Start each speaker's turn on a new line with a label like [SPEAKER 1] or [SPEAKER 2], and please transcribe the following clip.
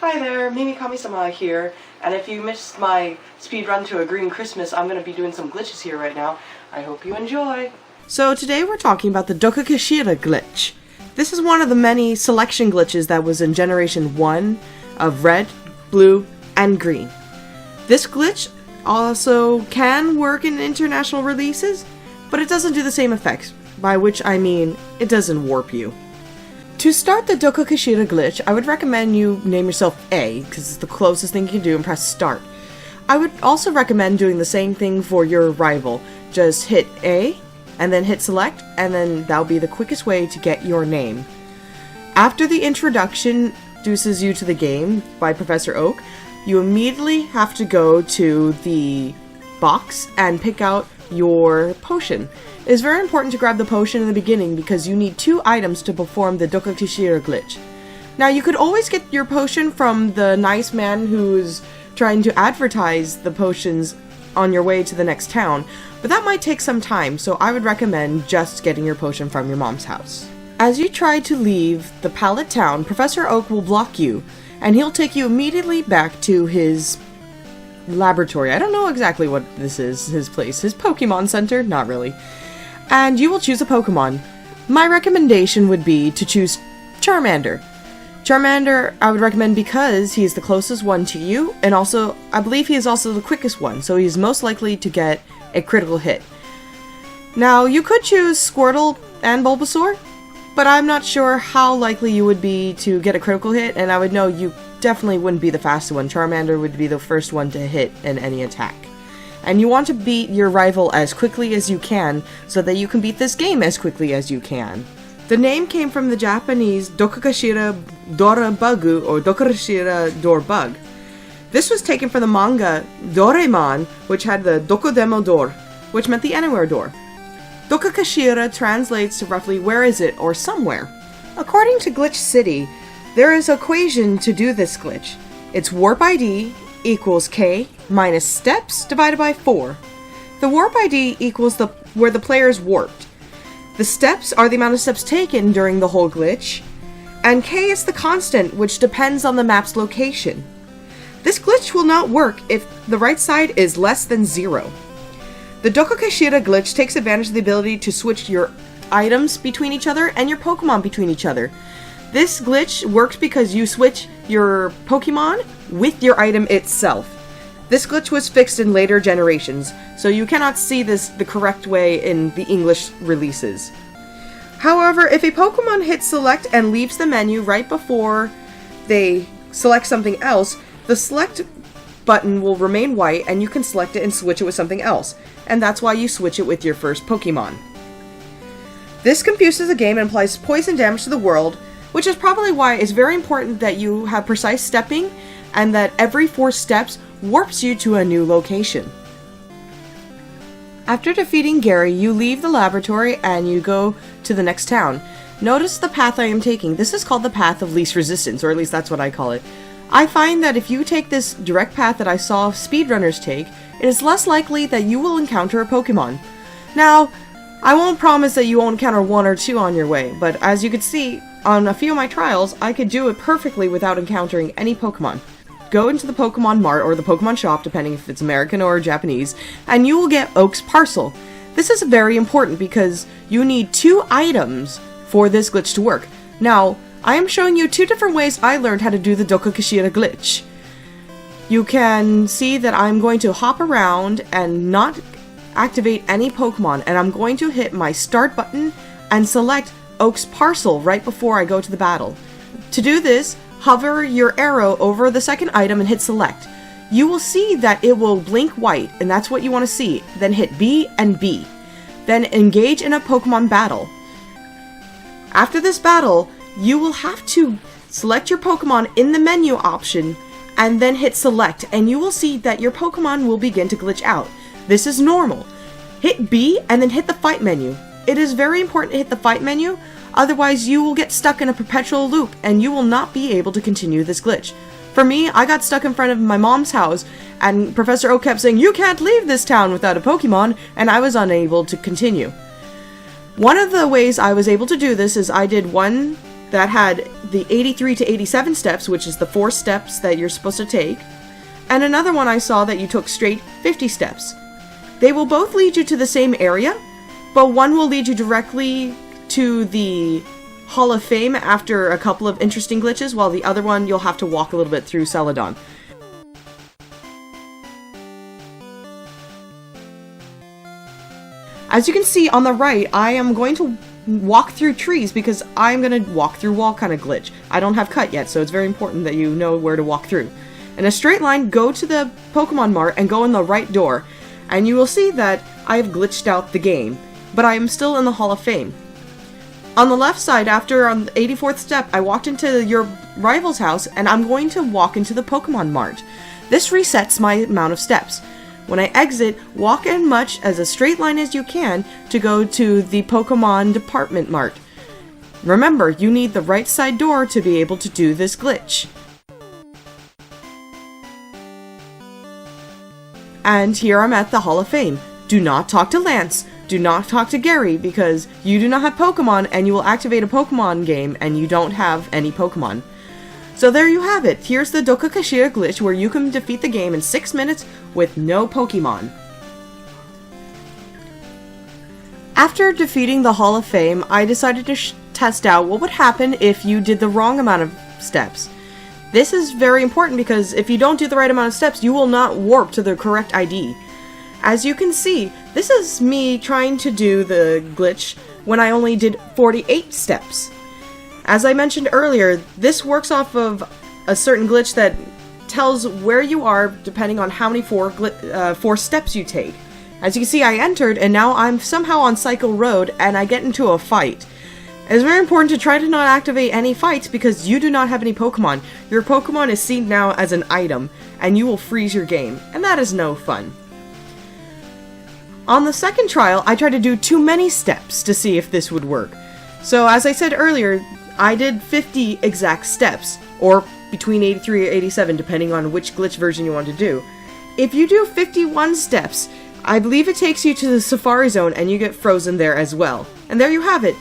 [SPEAKER 1] Hi there, MimiKamiSama here, and if you missed my speed run to a green Christmas, I'm going to be doing some glitches here right now. I hope you enjoy! So today we're talking about the Dokokashira glitch. This is one of the many selection glitches that was in Generation 1 of red, blue, and green. This glitch also can work in international releases, but it doesn't do the same effects, by which I mean it doesn't warp you. To start the Dokokashira glitch, I would recommend you name yourself A, because it's the closest thing you can do, and press start. I would also recommend doing the same thing for your rival. Just hit A, and then hit select, and then that'll be the quickest way to get your name. After the introduction introduces you to the game by Professor Oak, you immediately have to go to the box and pick out your potion. It is very important to grab the potion in the beginning because you need 2 items to perform the Dokokashira glitch. Now you could always get your potion from the nice man who's trying to advertise the potions on your way to the next town, but that might take some time, so I would recommend just getting your potion from your mom's house. As you try to leave the pallet town, Professor Oak will block you, and he'll take you immediately back to his laboratory. I don't know exactly what this is, his place. His Pokemon Center? Not really. And you will choose a Pokemon. My recommendation would be to choose Charmander. Charmander I would recommend because he's the closest one to you, and also, I believe he is also the quickest one, so he's most likely to get a critical hit. Now, you could choose Squirtle and Bulbasaur, but I'm not sure how likely you would be to get a critical hit, and I would know you definitely wouldn't be the fastest one. Charmander would be the first one to hit in any attack. And you want to beat your rival as quickly as you can, so that you can beat this game as quickly as you can. The name came from the Japanese Dokokashira Door Bagu, or Dokokashira Door Bug. This was taken from the manga Doraemon, which had the Dokodemo Door, which meant the anywhere door. Dokokashira translates to roughly where is it, or somewhere. According to Glitch City, there is an equation to do this glitch. It's warp ID equals K minus steps divided by 4. The warp ID equals where the player is warped. The steps are the amount of steps taken during the whole glitch, and K is the constant, which depends on the map's location. This glitch will not work if the right side is less than 0. The Dokokashira glitch takes advantage of the ability to switch your items between each other and your Pokemon between each other. This glitch works because you switch your Pokemon with your item itself. This glitch was fixed in later generations, so you cannot see this the correct way in the English releases. However, if a Pokemon hits select and leaves the menu right before they select something else, the select button will remain white and you can select it and switch it with something else, and that's why you switch it with your first Pokemon. This confuses the game and applies poison damage to the world, which is probably why it's very important that you have precise stepping and that every 4 steps warps you to a new location. After defeating Gary, you leave the laboratory and you go to the next town. Notice the path I am taking. This is called the path of least resistance, or at least that's what I call it. I find that if you take this direct path that I saw speedrunners take, it is less likely that you will encounter a Pokemon. Now, I won't promise that you won't encounter 1 or 2 on your way, but as you can see, on a few of my trials, I could do it perfectly without encountering any Pokemon. Go into the Pokemon Mart, or the Pokemon Shop, depending if it's American or Japanese, and you will get Oak's Parcel. This is very important because you need 2 items for this glitch to work. Now, I am showing you 2 different ways I learned how to do the Dokokashira glitch. You can see that I'm going to hop around and not activate any Pokemon, and I'm going to hit my start button and select Oak's Parcel right before I go to the battle. To do this, hover your arrow over the second item and hit select. You will see that it will blink white, and that's what you want to see. Then hit B and B. Then engage in a Pokemon battle. After this battle, you will have to select your Pokemon in the menu option and then hit select, and you will see that your Pokemon will begin to glitch out. This is normal. Hit B and then hit the fight menu. It is very important to hit the fight menu, otherwise you will get stuck in a perpetual loop and you will not be able to continue this glitch. For me, I got stuck in front of my mom's house and Professor Oak kept saying, "You can't leave this town without a Pokemon," and I was unable to continue. One of the ways I was able to do this is I did 1 that had the 83 to 87 steps, which is the 4 steps that you're supposed to take, and another one I saw that you took straight 50 steps. They will both lead you to the same area, but one will lead you directly to the Hall of Fame after a couple of interesting glitches, while the other one you'll have to walk a little bit through Celadon. As you can see on the right, I am going to walk through trees because I'm going to walk through wall kind of glitch. I don't have cut yet, so it's very important that you know where to walk through. In a straight line, go to the Pokemon Mart and go in the right door, and you will see that I have glitched out the game, but I am still in the Hall of Fame. On the left side, after on the 84th step, I walked into your rival's house, and I'm going to walk into the Pokemon Mart. This resets my amount of steps. When I exit, walk in much as a straight line as you can to go to the Pokemon Department Mart. Remember, you need the right side door to be able to do this glitch. And here I'm at the Hall of Fame. Do not talk to Lance. Do not talk to Gary because you do not have Pokemon and you will activate a Pokemon game and you don't have any Pokemon. So there you have it. Here's the Dokokashira glitch where you can defeat the game in 6 minutes with no Pokemon. After defeating the Hall of Fame, I decided to test out what would happen if you did the wrong amount of steps. This is very important because if you don't do the right amount of steps, you will not warp to the correct ID. As you can see, this is me trying to do the glitch when I only did 48 steps. As I mentioned earlier, this works off of a certain glitch that tells where you are depending on how many four steps you take. As you can see, I entered and now I'm somehow on Cycle Road and I get into a fight. It's very important to try to not activate any fights because you do not have any Pokemon. Your Pokemon is seen now as an item and you will freeze your game, and that is no fun. On the second trial, I tried to do too many steps to see if this would work. So as I said earlier, I did 50 exact steps, or between 83 or 87 depending on which glitch version you want to do. If you do 51 steps, I believe it takes you to the Safari Zone and you get frozen there as well. And there you have it.